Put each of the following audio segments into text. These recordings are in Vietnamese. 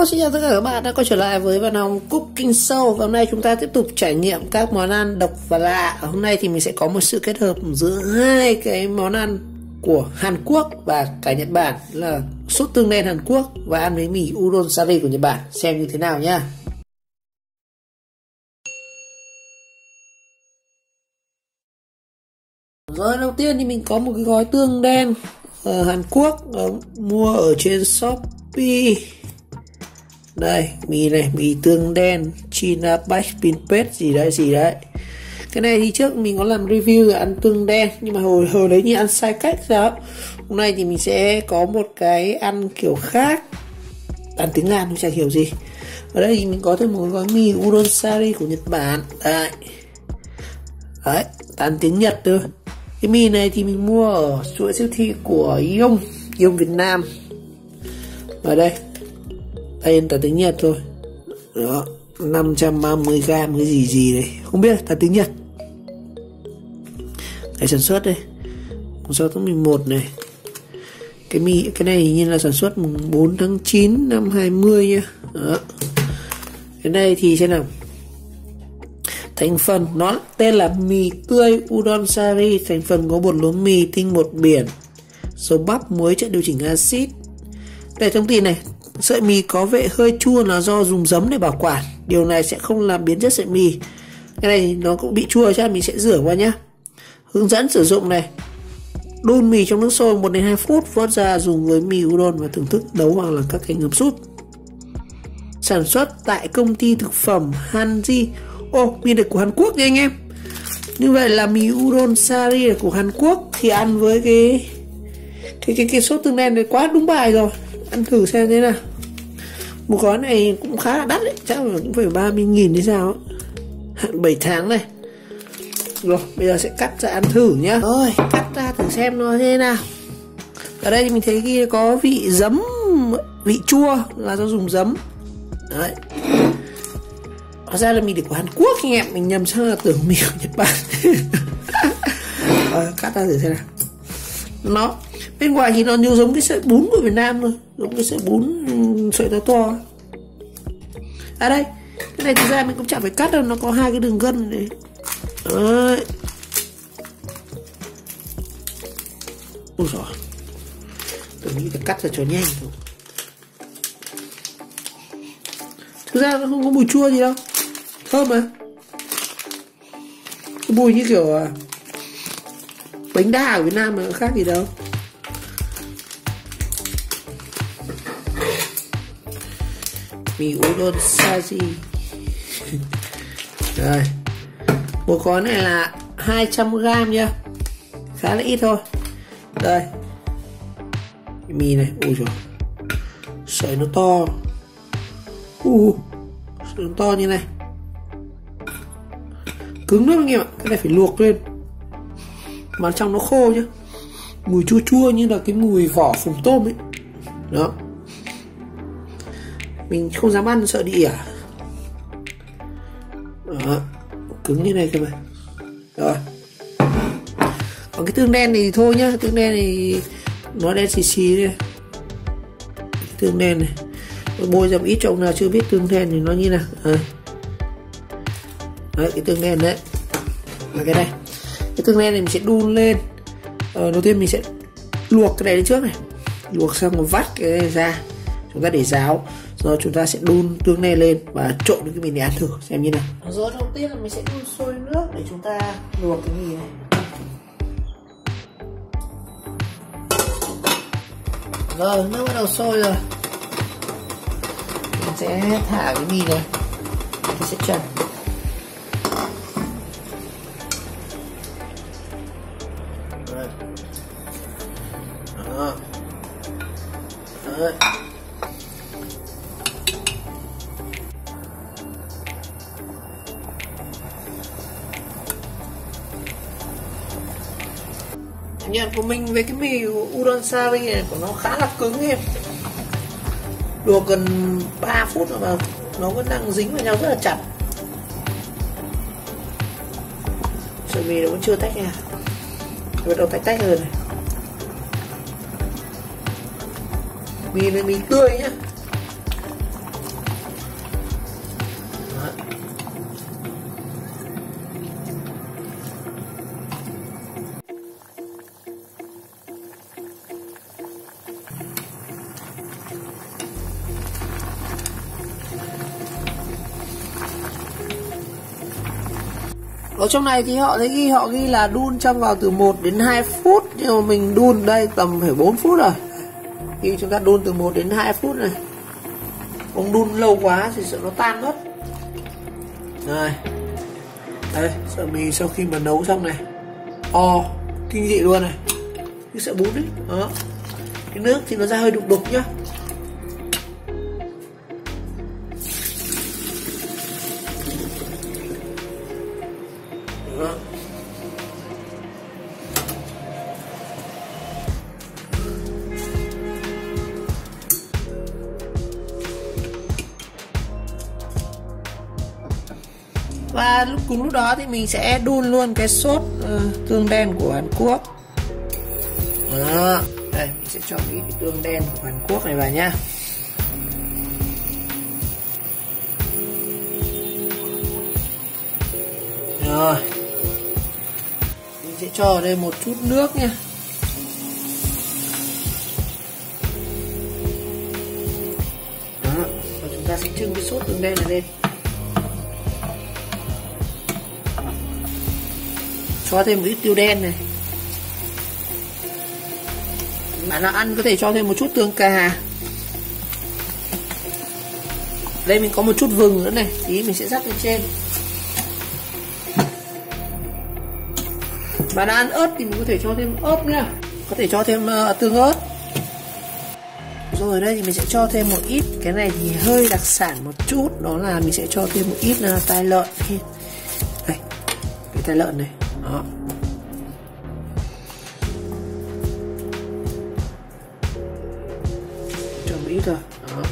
Hello, xin chào tất cả các bạn đã quay trở lại với Văn Hồng Cooking Show. Và hôm nay chúng ta tiếp tục trải nghiệm các món ăn độc và lạ. Hôm nay thì mình sẽ có một sự kết hợp giữa hai cái món ăn của Hàn Quốc và cả Nhật Bản, là sốt tương đen Hàn Quốc và ăn với mì udon sari của Nhật Bản. Xem như thế nào nhá. Rồi, đầu tiên thì mình có một cái gói tương đen ở Hàn Quốc, mua ở trên Shopee. Đây, mì này, mì tương đen China Bach Pinpet gì đấy. Cái này thì trước mình có làm review rồi, ăn tương đen, nhưng mà hồi đấy như ăn sai cách sao. Hôm nay thì mình sẽ có một cái ăn kiểu khác, ăn tiếng Hàn tôi chẳng hiểu gì. Ở đây thì mình có thêm một gói mì udon sari của Nhật Bản. Đấy, ăn tiếng Nhật thôi. Cái mì này thì mình mua ở chuỗi siêu thị của Yong Việt Nam. Ở đây là tiếng Nhật thôi. Đó, 530g cái gì đấy, không biết là tiếng Nhật. Cái sản xuất đây 6/11 này. Cái này hình như là sản xuất mùng 4 tháng 9 năm 20 nhá. Đó. Cái này thì xem nào. Thành phần nó tên là mì tươi udon sari, thành phần có bột lúa mì, tinh bột biển, dầu bắp, muối, chất điều chỉnh axit. Đây thông tin này, sợi mì có vị hơi chua là do dùng giấm để bảo quản. Điều này sẽ không làm biến chất sợi mì. Cái này nó cũng bị chua, chắc mình sẽ rửa qua nhé. Hướng dẫn sử dụng này: đun mì trong nước sôi 1 đến 2 phút, vớt ra dùng với mì udon và thưởng thức nấu hoặc là các cái ngấm súp. Sản xuất tại công ty thực phẩm Hanji. Mì này của Hàn Quốc nha anh em. Như vậy là mì udon sari là của Hàn Quốc, thì ăn với cái sốt tương đen này quá đúng bài rồi. Ăn thử xem thế nào. Một gói này cũng khá là đắt đấy, chắc là cũng phải 30.000 hay sao. Hạn 7 tháng này. Rồi, bây giờ sẽ cắt ra ăn thử nhá. Rồi, cắt ra thử xem nó thế nào. Ở đây thì mình thấy kia có vị giấm, vị chua là do dùng giấm. Đấy. Hóa ra là mì của Hàn Quốc anh em, mình nhầm sang là tưởng mì của Nhật Bản. Cắt ra thử xem nào. Nó bên ngoài thì nó như giống cái sợi bún của Việt Nam thôi, giống cái sợi bún sợi to. Đây, cái này thực ra mình cũng chẳng phải cắt đâu, nó có hai cái đường gân này. Đấy. Ôi giời, tôi nghĩ là cắt ra cho nhanh thôi. Thực ra nó không có mùi chua gì đâu, thơm mà. Cái mùi như kiểu bánh đa ở Việt Nam mà khác gì đâu. Mì udon sari. Rồi, một gói này là 200g nha, khá là ít thôi. Đây, mì này, ui trời, sợi nó to, sợi nó to như này, cứng lắm anh em ạ. Cái này phải luộc lên, mà trong nó khô nhá, mùi chua chua như là cái mùi vỏ phồng tôm ấy. Đó, mình không dám ăn, sợ đi ỉa. Đó, cứng như này cơ mà. Rồi, còn cái tương đen thì thôi nhá. Tương đen thì nó đen xì xì đây. Tương đen này bôi ra một ít cho ông nào chưa biết tương đen thì nó như nào. Đấy, cái tương đen đấy là cái này. Cái tương đen này mình sẽ đun lên. Đầu tiên mình sẽ luộc cái này lên trước này, luộc xong rồi vắt cái này ra, chúng ta để ráo, rồi chúng ta sẽ đun tương đen lên và trộn với cái mì này ăn thử xem như nào. Rồi, đầu tiên là mình sẽ đun sôi nước để chúng ta luộc cái mì này. Rồi, nước bắt đầu sôi rồi, mình sẽ thả cái mì này, mình sẽ trần. Đấy. Cảm nhận của mình về cái mì udon sari này của nó khá là cứng em. Luộc gần 3 phút rồi mà nó vẫn đang dính vào nhau rất là chặt. Sợi mì nó vẫn chưa tách nha, bắt đầu tách hơn này. Mì này mì tươi nhá, Ở trong này thì họ thấy họ ghi là đun trong vào từ 1 đến 2 phút, nhưng mà mình đun đây tầm phải 4 phút rồi. Khi chúng ta đun từ 1 đến 2 phút này. Không đun lâu quá thì sợ nó tan mất. Rồi. Đây, sợi mì sau khi mà nấu xong này. Kinh dị luôn này. Như sợi bún ấy. Đó. Cái nước thì nó ra hơi đục đục nhá. Đó. Và cùng lúc đó thì mình sẽ đun luôn cái sốt tương đen của Hàn Quốc. Đó. Đây, mình sẽ cho ít tương đen của Hàn Quốc này vào nhá. Rồi. Mình sẽ cho ở đây một chút nước nha. Đó. Và chúng ta sẽ trưng cái sốt tương đen này lên. Cho thêm một ít tiêu đen này. Bạn nào ăn có thể cho thêm một chút tương cà. Đây mình có một chút vừng nữa này, tí mình sẽ rắc lên trên. Bạn nào ăn ớt thì mình có thể cho thêm ớt nha, có thể cho thêm tương ớt. Rồi ở đây thì mình sẽ cho thêm một ít, cái này thì hơi đặc sản một chút, đó là mình sẽ cho thêm một ít tai lợn. Đây, cái tai lợn này. Đó. Cho một ít thôi. Đó.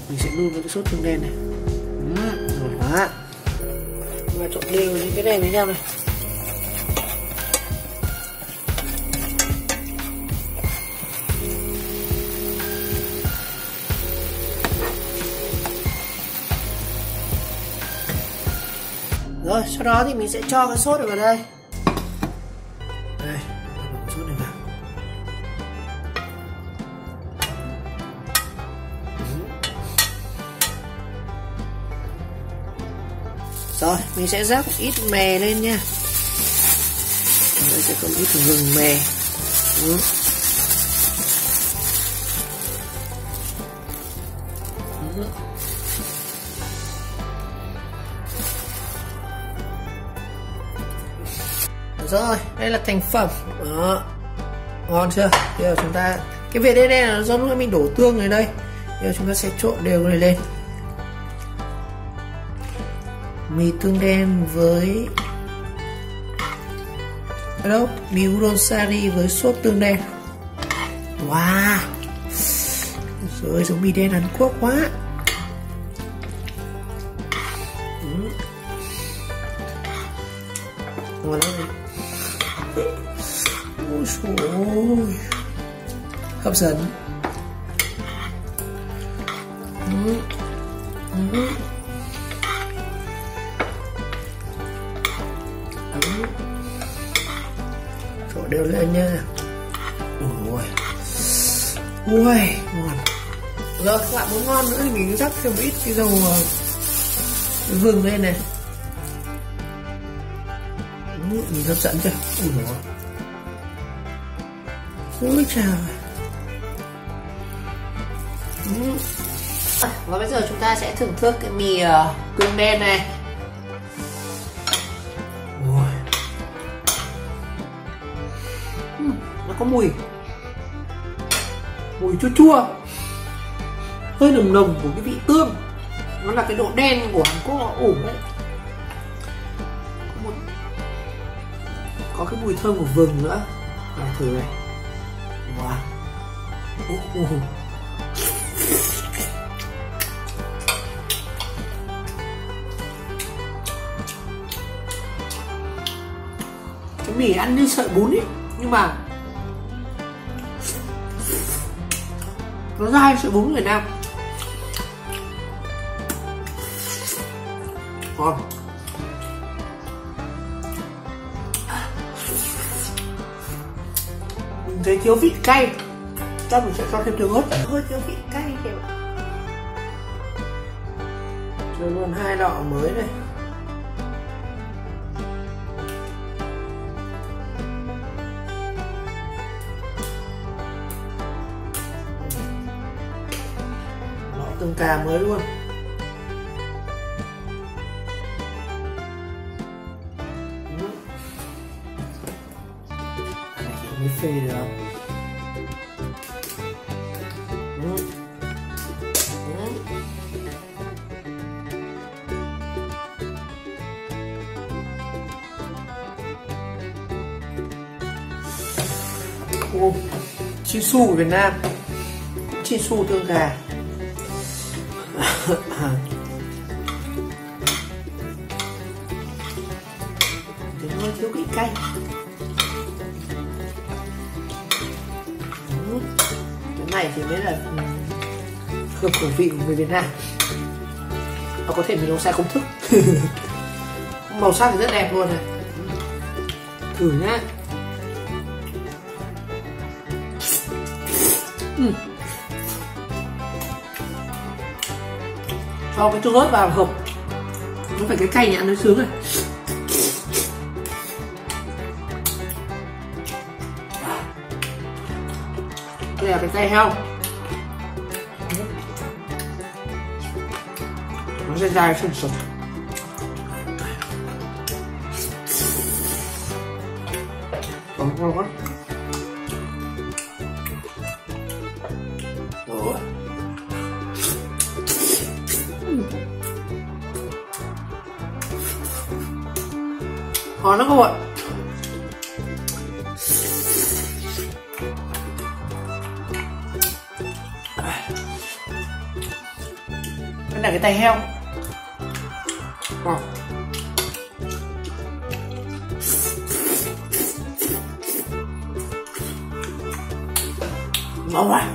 Mình sẽ đun với cái sốt tương đen này. Ngon quá. Và trộn đều những cái này với nhau này. Rồi, sau đó thì mình sẽ cho cái sốt vào đây. Đây, sốt này vào. Rồi, mình sẽ rắc một ít mè lên nha. Đây sẽ có một ít gừng mè. Rồi, đây là thành phẩm. Đó. Ngon chưa? Bây giờ chúng ta, cái việc đây là do lúc mình đổ tương này đây. Bây giờ chúng ta sẽ trộn đều cái này lên. Mì tương đen với đâu? Mì udon sari với sốt tương đen. Wow. Rồi giống mì đen Hàn Quốc quá. Ngon lắm. Ôi trời ơi. Hấp dẫn. Trộn đều lên nha. Ôi ngon. Rồi các bạn muốn ngon nữa thì mình rắc thêm một ít cái dầu vừng lên này. Nhìn hấp dẫn chưa? Ôi trời. Và bây giờ chúng ta sẽ thưởng thức cái mì tương đen này. Nó có mùi chua chua, hơi nồng nồng của cái vị tương. Nó là cái độ đen của Hàn Quốc họ ủ đấy. Có cái mùi thơm của vừng nữa. Thử này. Wow. Cái mì ăn như sợi bún ấy, nhưng mà nó dai sợi bún người Nam. Ngon. Mình thấy thiếu vị cay, mình sẽ cho thêm tương ớt. Hơi thiếu vị cay kìa. Cho luôn 2 lọ mới này. Lọ tương cà mới luôn. Mới phê được không? Chinsu của Việt Nam, Chinsu tương gà. Thế hơi thiếu vị cay. Cái này thì mới là hợp khẩu vị của người Việt Nam. Và có thể mình nấu sai công thức. Màu sắc thì rất đẹp luôn này. Thử nhá. Cho cái tương ớt vào hợp. Nó phải cái cay nhãn nó sướng này. Đây là cái cay heo. Nó sẽ dai sừng sực. Ngon quá. Ngon lắm các bạn. Đây là cái tay heo. Ngon. Ngon quá.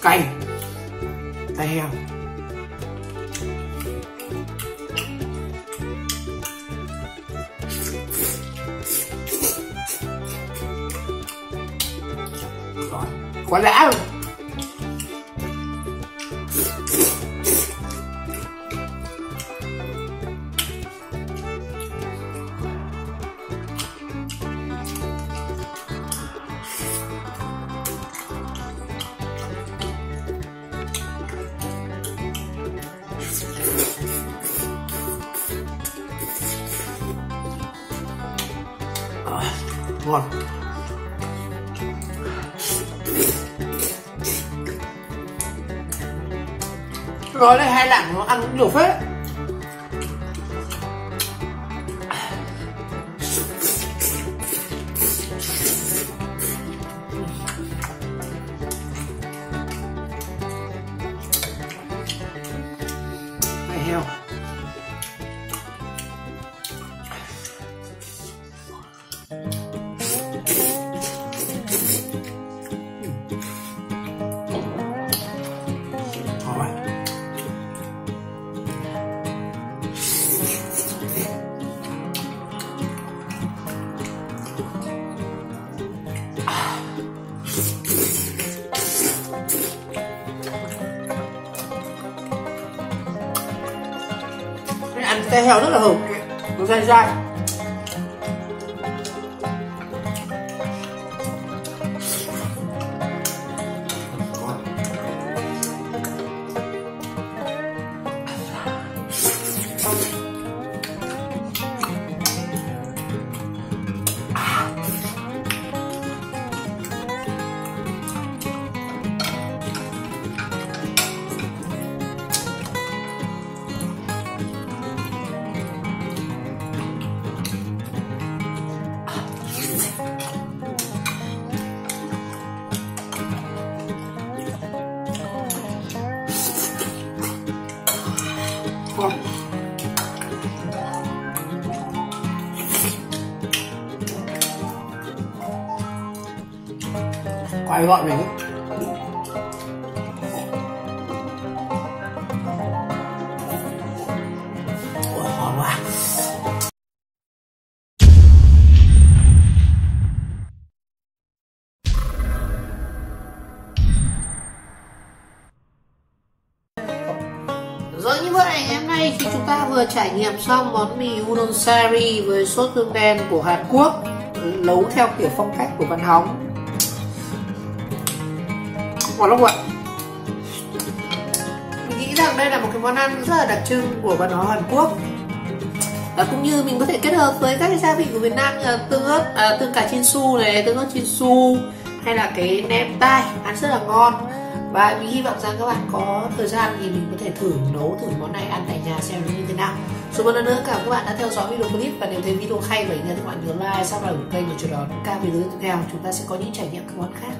Cay tay heo. Quá đã luôn. Ngon. Gói này 2 lạng nó ăn cũng nhiều phết. Tay heo. Ăn tay heo rất là hợp, nó dai dai. Quay gọn này. Rồi như vậy ngày hôm nay thì chúng ta vừa trải nghiệm xong món mì udon sari với sốt tương đen của Hàn Quốc, nấu theo kiểu phong cách của Văn Hóng. Ngon lắm ạ. Mình nghĩ rằng đây là một cái món ăn rất là đặc trưng của văn hóa Hàn Quốc. Cũng như mình có thể kết hợp với các cái gia vị của Việt Nam như là tương ớt, tương cà Chinsu này, tương ớt Chinsu hay là cái nem tai, ăn rất là ngon. Và mình hy vọng rằng các bạn có thời gian thì mình có thể nấu thử món này ăn tại nhà xem nó như thế nào. Rồi một lần nữa cảm ơn các bạn đã theo dõi video clip, và nếu thấy video hay vậy thì các bạn nhớ like, subscribe của kênh để chờ đón các video tiếp theo. Chúng ta sẽ có những trải nghiệm các món khác.